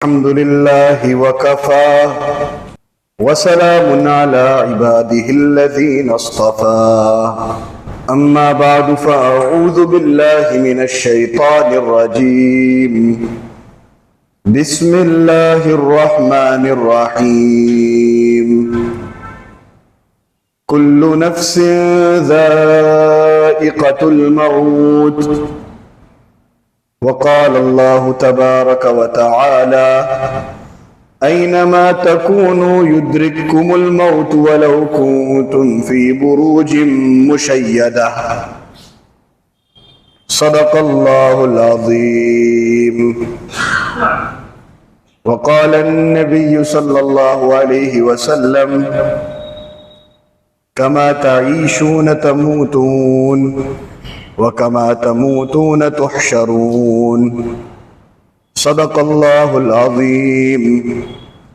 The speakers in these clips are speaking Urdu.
الحمد لله وكفى وسلام على عباده الذين اصطفى أما بعد فأعوذ بالله من الشيطان الرجيم بسم الله الرحمن الرحيم كل نفس ذائقة الموت وقال الله تبارك وتعالى أينما تكونوا يدرككم الموت ولو كنتم في بروج مشيدة صدق الله العظيم. وقال النبي صلى الله عليه وسلم كما تعيشون تموتون وكما تموتون تحشرون صدق الله العظيم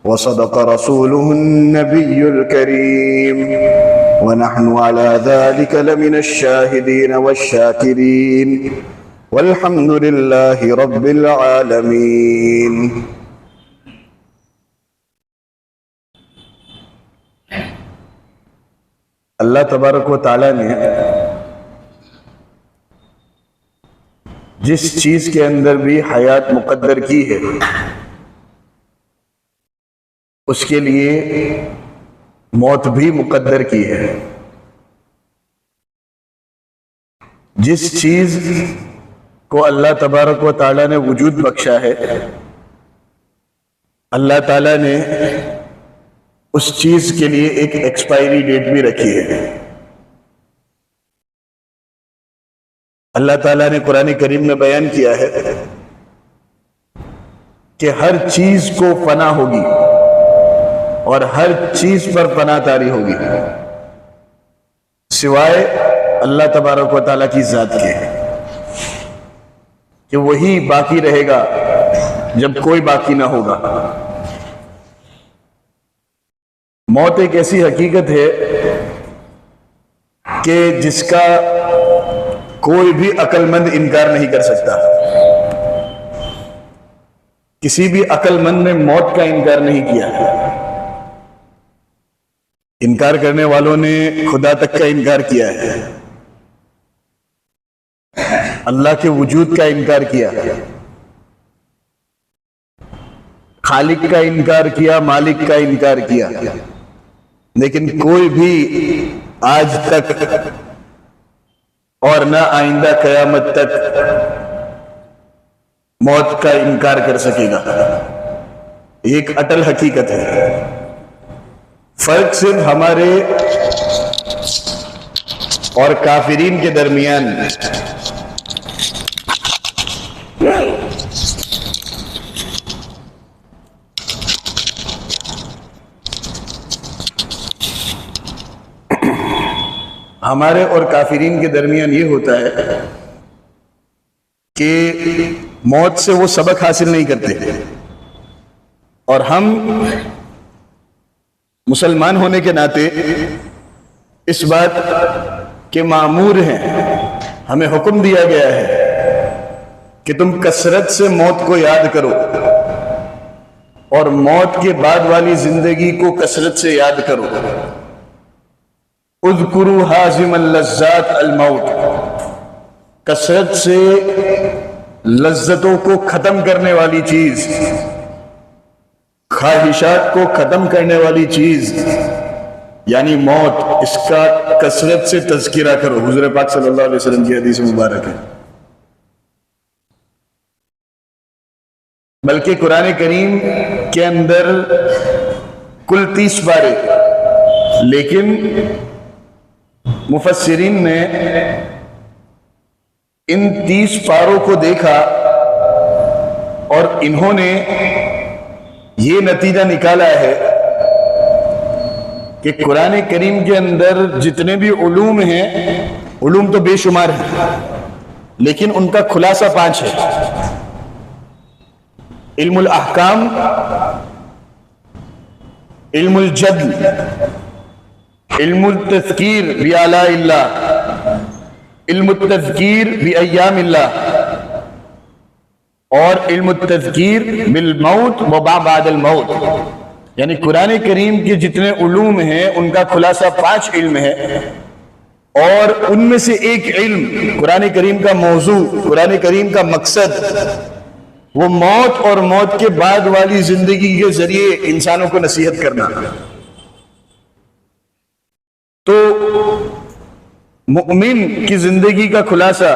وصدق رسوله النبي الكريم ونحن على ذلك لمن الشاهدين والشاكرين والحمد لله رب العالمين. اللہ تبارک و تعالی نے جس چیز کے اندر بھی حیات مقدر کی ہے اس کے لیے موت بھی مقدر کی ہے. جس چیز کو اللہ تبارک و تعالیٰ نے وجود بخشا ہے اللہ تعالیٰ نے اس چیز کے لیے ایک ایکسپائری ڈیٹ بھی رکھی ہے. اللہ تعالیٰ نے قرآن کریم میں بیان کیا ہے کہ ہر چیز کو فنا ہوگی اور ہر چیز پر فنا طاری ہوگی سوائے اللہ تبارک و تعالیٰ کی ذات کے کہ وہی باقی رہے گا جب کوئی باقی نہ ہوگا. موت ایک ایسی حقیقت ہے کہ جس کا کوئی بھی عقل مند انکار نہیں کر سکتا. کسی بھی عقل مند نے موت کا انکار نہیں کیا. انکار کرنے والوں نے خدا تک کا انکار کیا ہے، اللہ کے وجود کا انکار کیا، خالق کا انکار کیا، مالک کا انکار کیا، لیکن کوئی بھی آج تک اور نہ آئندہ قیامت تک موت کا انکار کر سکے گا. ایک اٹل حقیقت ہے. فرق صرف ہمارے اور کافرین کے درمیان ہمارے اور کافرین کے درمیان یہ ہوتا ہے کہ موت سے وہ سبق حاصل نہیں کرتے اور ہم مسلمان ہونے کے ناطے اس بات کے مامور ہیں. ہمیں حکم دیا گیا ہے کہ تم کثرت سے موت کو یاد کرو اور موت کے بعد والی زندگی کو کثرت سے یاد کرو. اذکروا حازم اللذات الموت، کثرت سے لذتوں کو ختم کرنے والی چیز، خواہشات کو ختم کرنے والی چیز یعنی موت، اس کا کثرت سے تذکرہ کرو. حضور پاک صلی اللہ علیہ وسلم کی حدیث مبارک ہے. بلکہ قرآن کریم کے اندر کل 30 پارے، لیکن مفسرین نے ان 30 پاروں کو دیکھا اور انہوں نے یہ نتیجہ نکالا ہے کہ قرآن کریم کے اندر جتنے بھی علوم ہیں، علوم تو بے شمار ہیں لیکن ان کا خلاصہ 5 ہے. علم الاحکام، علم الجدل، علم التذکیر بآلاء اللہ، علم التذکیر بایام اللہ اور علم التذکیر بالموت و ما بعد الموت، یعنی قرآن کریم کے جتنے علوم ہیں ان کا خلاصہ 5 علم ہے، اور ان میں سے ایک علم قرآن کریم کا موضوع، قرآن کریم کا مقصد وہ موت اور موت کے بعد والی زندگی کے ذریعے انسانوں کو نصیحت کرنا۔ تو مؤمن کی زندگی کا خلاصہ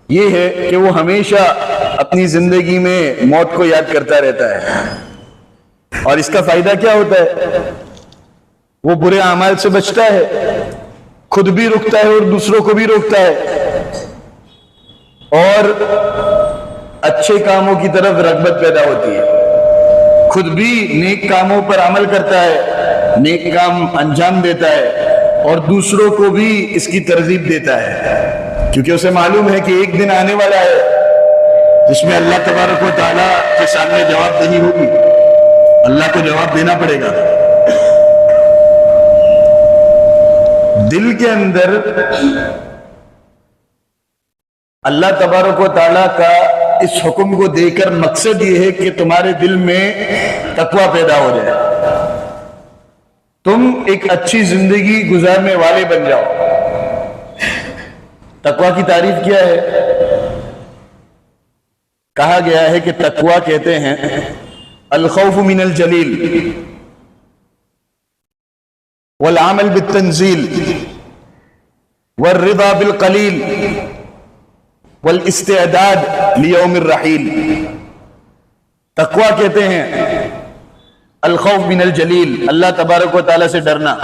یہ ہے کہ وہ ہمیشہ اپنی زندگی میں موت کو یاد کرتا رہتا ہے، اور اس کا فائدہ کیا ہوتا ہے؟ وہ برے اعمال سے بچتا ہے، خود بھی رکتا ہے اور دوسروں کو بھی روکتا ہے، اور اچھے کاموں کی طرف رغبت پیدا ہوتی ہے، خود بھی نیک کاموں پر عمل کرتا ہے، نیک کام انجام دیتا ہے، اور دوسروں کو بھی اس کی ترغیب دیتا ہے، کیونکہ اسے معلوم ہے کہ ایک دن آنے والا ہے جس میں اللہ تبارک و تعالیٰ کے سامنے جواب دہی ہوگی، اللہ کو جواب دینا پڑے گا۔ دل کے اندر اللہ تبارک و تعالیٰ کا اس حکم کو دے کر مقصد یہ ہے کہ تمہارے دل میں تقوی پیدا ہو جائے، تم ایک اچھی زندگی گزارنے والے بن جاؤ۔ تقوی کی تعریف کیا ہے؟ کہا گیا ہے کہ تقوی کہتے ہیں الخوف من الجلیل والعمل بالتنزیل والرضا بالقلیل والاستعداد لیوم الرحیل۔ تقوی کہتے ہیں الخوف من الجلیل، اللہ تبارک و تعالیٰ سے ڈرنا۔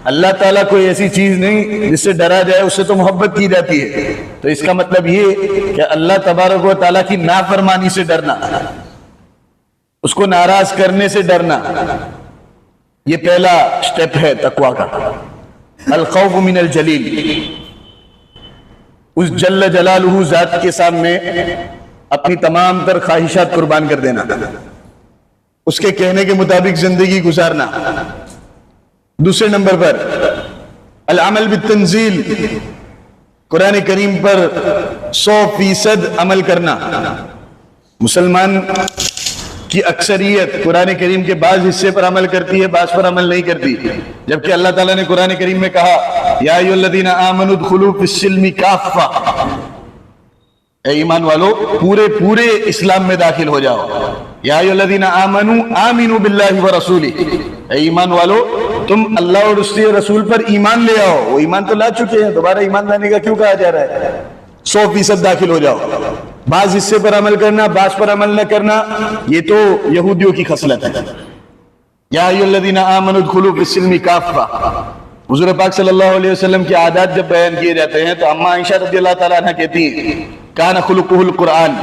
اللہ تعالیٰ کوئی ایسی چیز نہیں جس سے ڈرا جائے، اس سے تو محبت کی جاتی ہے، تو اس کا مطلب یہ کہ اللہ تبارک و تعالیٰ کی نافرمانی سے ڈرنا، اس کو ناراض کرنے سے ڈرنا، یہ پہلا سٹیپ ہے تقوی کا، الخوف من الجلیل۔ اس جل جلالہ ذات کے سامنے اپنی تمام تر خواہشات قربان کر دینا، اس کے کہنے کے مطابق زندگی گزارنا۔ دوسرے نمبر پر العمل بالتنزیل، قرآن کریم پر 100% عمل کرنا۔ مسلمان کی اکثریت قرآن کریم کے بعض حصے پر عمل کرتی ہے، بعض پر عمل نہیں کرتی، جبکہ اللہ تعالیٰ نے قرآن کریم میں کہا یا ایھا الذین آمنوا ادخلوا فی السلم کافہ، اے ایمان والو پورے اسلام میں داخل ہو جاؤ۔ یا ایھا الذین آمنوا آمنوا باللہ ورسولہ، اے ایمان والو تم اللہ اور اس کے رسول پر ایمان لے آؤ۔ وہ ایمان تو لا چکے ہیں، دوبارہ ایمان لانے کا کیوں کہا جا رہا ہے؟ 100% داخل ہو جاؤ۔ بعض حصے پر عمل کرنا، بعض پر عمل نہ کرنا، یہ تو یہودیوں کی خصلت ہے۔ یا ایھا الذین آمنوا ادخلوا فی السلم کافہ، حضور پاک صلی اللہ علیہ وسلم کے عادات جب بیان کیے جاتے ہیں تو اماں عائشہ رضی اللہ تعالیٰ عنہ کہتی ہیں کان خلقہ القرآن،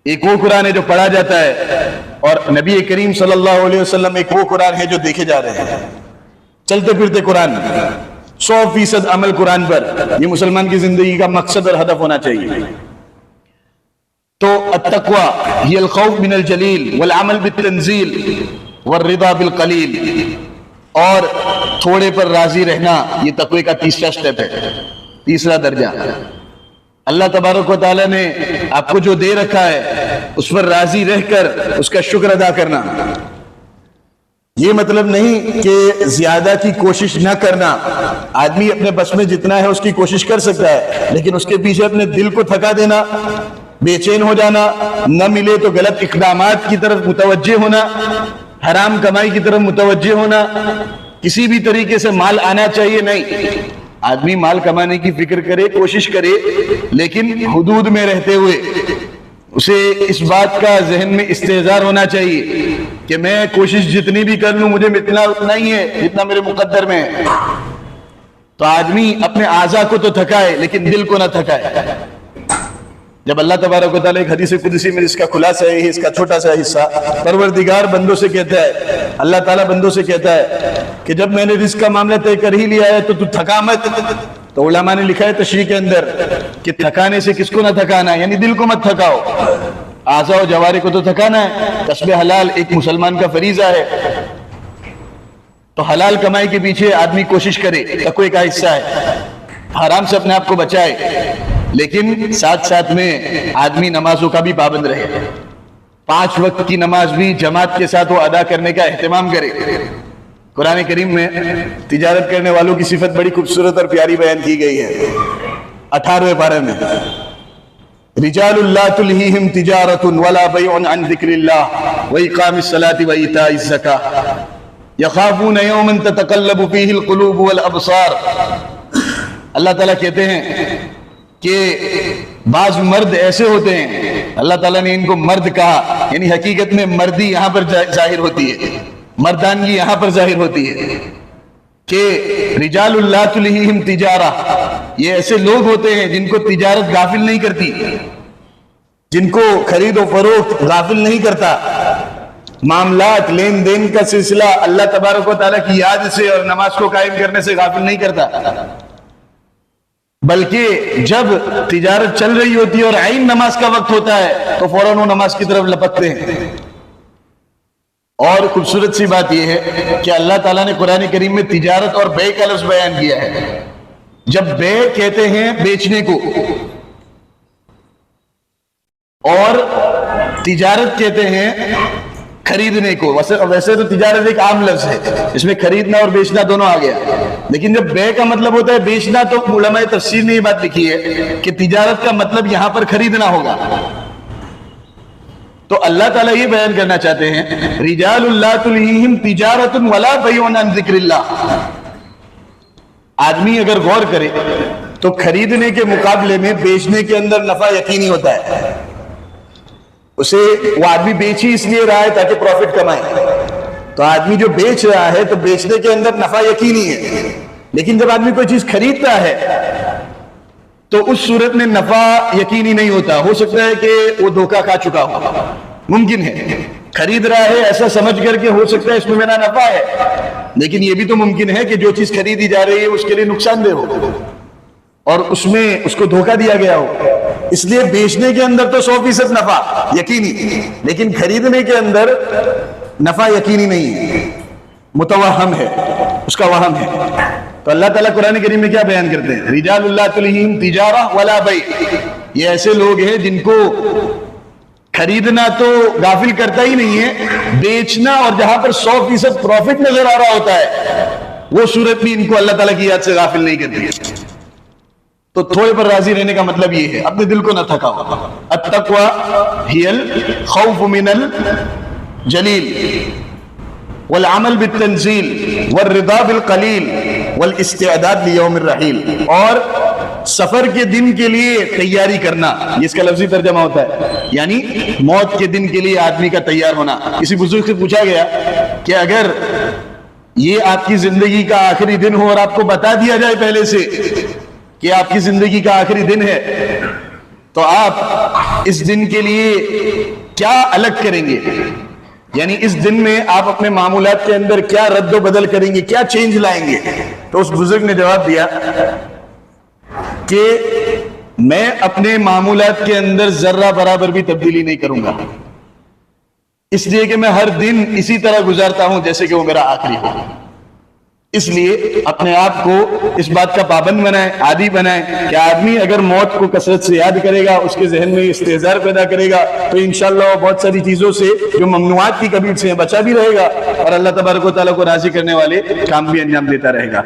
ایک وہ قرآن ہے جو پڑھا جاتا ہے، اور نبی کریم صلی اللہ علیہ وسلم ایک وہ قرآن ہے جو دیکھے جا رہے ہیں، چلتے پھرتے قرآن، 100% عمل قرآن پر۔ یہ مسلمان کی زندگی کا مقصد اور ہدف ہونا چاہیے۔ تو التقوی ہی الخوف من الجلیل والعمل بالتنزیل والرضا بالقلیل، اور تھوڑے پر راضی رہنا، یہ تقوی کا تیسرا سٹیپ ہے، تیسرا درجہ۔ اللہ تبارک و تعالیٰ نے آپ کو جو دے رکھا ہے اس پر راضی رہ کر اس کا شکر ادا کرنا۔ یہ مطلب نہیں کہ زیادہ کی کوشش نہ کرنا، آدمی اپنے بس میں جتنا ہے اس کی کوشش کر سکتا ہے، لیکن اس کے پیچھے اپنے دل کو تھکا دینا، بے چین ہو جانا، نہ ملے تو غلط اقدامات کی طرف متوجہ ہونا، حرام کمائی کی طرف متوجہ ہونا، کسی بھی طریقے سے مال آنا چاہیے، نہیں۔ آدمی مال کمانے کی فکر کرے، کوشش کرے، لیکن حدود میں رہتے ہوئے اسے اس بات کا ذہن میں استحضار ہونا چاہیے کہ میں کوشش جتنی بھی کر لوں مجھے اتنا ہی ہے جتنا میرے مقدر میں ہے۔ تو آدمی اپنے اعضاء کو تو تھکائے لیکن دل کو نہ تھکائے۔ جب اللہ تبارک و تعالیٰ ایک حدیث قدسی میں اس کا خلاصہ ہے، اس کا چھوٹا سا حصہ، پروردگار بندوں سے کہتا ہے، اللہ تعالیٰ بندوں سے کہتا ہے کہ جب میں نے رزق کا معاملہ طے کر ہی لیا ہے تو تھکا مت۔ تو علماء نے لکھا ہے تشریح کے اندر کہ تھکانے سے کس کو نہ تھکانا ہے، یعنی دل کو مت تھکاؤ، اعضاء و جوارح کو تو تھکانا ہے۔ کسب حلال ایک مسلمان کا فریضہ ہے، تو حلال کمائی کے پیچھے آدمی کوشش کرے، تقوی کا حصہ ہے، حرام سے اپنے آپ کو بچائے۔ لیکن ساتھ ساتھ میں آدمی نمازوں کا بھی پابند رہے، 5 وقت کی نماز بھی جماعت کے ساتھ وہ ادا کرنے کا اہتمام کرے۔ قرآن کریم میں تجارت کرنے والوں کی صفت بڑی خوبصورت اور پیاری بیان کی گئی ہے 18ویں پارے میں، رجال لا تلہیہم تجارت ولا بیع عن ذکر اللہ واقام الصلاۃ وایتاء الزکاۃ یخافون یوما تتقلب فیہ القلوب والابصار۔ اللہ تعالیٰ کہتے ہیں کہ بعض مرد ایسے ہوتے ہیں، اللہ تعالیٰ نے ان کو مرد کہا، یعنی حقیقت میں مردی یہاں پر ظاہر ہوتی ہے، مردانگی یہاں پر ظاہر ہوتی ہے کہ رجال لا تلہیہم تجارہ، یہ ایسے لوگ ہوتے ہیں جن کو تجارت غافل نہیں کرتی، جن کو خرید و فروخت غافل نہیں کرتا، معاملات لین دین کا سلسلہ اللہ تبارک و تعالیٰ کی یاد سے اور نماز کو قائم کرنے سے غافل نہیں کرتا، بلکہ جب تجارت چل رہی ہوتی ہے اور عین نماز کا وقت ہوتا ہے تو فوراً وہ نماز کی طرف لپکتے ہیں۔ اور خوبصورت سی بات یہ ہے کہ اللہ تعالیٰ نے قرآن کریم میں تجارت اور بے کا لفظ بیان کیا ہے۔ جب بے کہتے ہیں بیچنے کو اور تجارت کہتے ہیں خریدنے کو، ویسے تو تجارت ایک عام لفظ ہے، اس میں خریدنا اور بیچنا دونوں آ گیا، لیکن جب بے کا مطلب ہوتا ہے بیچنا تو علماء تفسیر نے یہ بات لکھی ہے کہ تجارت کا مطلب یہاں پر خریدنا ہوگا۔ تو اللہ تعالیٰ یہ بیان کرنا چاہتے ہیں رجال لا تلہیہم تجارت ولا بیع عن ذکر اللہ۔ آدمی اگر غور کرے تو خریدنے کے مقابلے میں بیچنے کے اندر نفع یقینی ہوتا ہے، اسے وہ آدمی بیچ ہی اس لیے رہا ہے تاکہ پروفٹ کمائے، تو آدمی جو بیچ رہا ہے تو بیچنے کے اندر نفع یقینی ہے، لیکن جب آدمی کوئی چیز خریدتا ہے تو اس صورت میں نفع یقینی نہیں ہوتا، ہو سکتا ہے کہ وہ دھوکہ کھا چکا ہو، ممکن ہے خرید رہا ہے ایسا سمجھ کر کے ہو سکتا ہے اس میں میرا نفع ہے، لیکن یہ بھی تو ممکن ہے کہ جو چیز خریدی جا رہی ہے اس کے لیے نقصان دہ ہو اور اس میں اس کو دھوکہ دیا گیا ہو، اس لیے بیچنے کے اندر تو 100% نفع یقینی، لیکن خریدنے کے اندر نفع یقینی نہیں ہے، متوہم ہے، اس کا وہم ہے۔ تو اللہ تعالیٰ قرآن کریم میں کیا بیان کرتے ہیں رجال لا تلہیہم تجارہ ولا بیع، یہ ایسے لوگ ہیں جن کو خریدنا تو غافل کرتا ہی نہیں ہے، بیچنا اور جہاں پر 100% پروفٹ نظر آ رہا ہوتا ہے وہ صورت بھی ان کو اللہ تعالیٰ کی یاد سے غافل نہیں کرتی۔ تو تھوڑے پر راضی رہنے کا مطلب یہ ہے اپنے دل کو نہ تھکاؤ، التقوی ہی الخوف من الجلیل والعمل بالتنزیل والرضا بالقلیل والاستعداد لیوم الرحیل، اور سفر کے دن کے لیے تیاری کرنا، یہ اس کا لفظی ترجمہ ہوتا ہے، یعنی موت کے دن کے لیے آدمی کا تیار ہونا۔ کسی بزرگ سے پوچھا گیا کہ اگر یہ آپ کی زندگی کا آخری دن ہو اور آپ کو بتا دیا جائے پہلے سے کہ آپ کی زندگی کا آخری دن ہے تو آپ اس دن کے لیے کیا الگ کریں گے، یعنی اس دن میں آپ اپنے معمولات کے اندر کیا رد و بدل کریں گے، کیا چینج لائیں گے؟ تو اس بزرگ نے جواب دیا کہ میں اپنے معمولات کے اندر ذرہ برابر بھی تبدیلی نہیں کروں گا، اس لیے کہ میں ہر دن اسی طرح گزارتا ہوں جیسے کہ وہ میرا آخری ہو۔ اس لیے اپنے آپ کو اس بات کا پابند بنائیں، عادی بنائیں کہ آدمی اگر موت کو کثرت سے یاد کرے گا، اس کے ذہن میں استحضار پیدا کرے گا تو انشاءاللہ وہ بہت ساری چیزوں سے جو ممنوعات کی کبیر سے بچا بھی رہے گا اور اللہ تبارک و تعالیٰ کو راضی کرنے والے کام بھی انجام دیتا رہے گا۔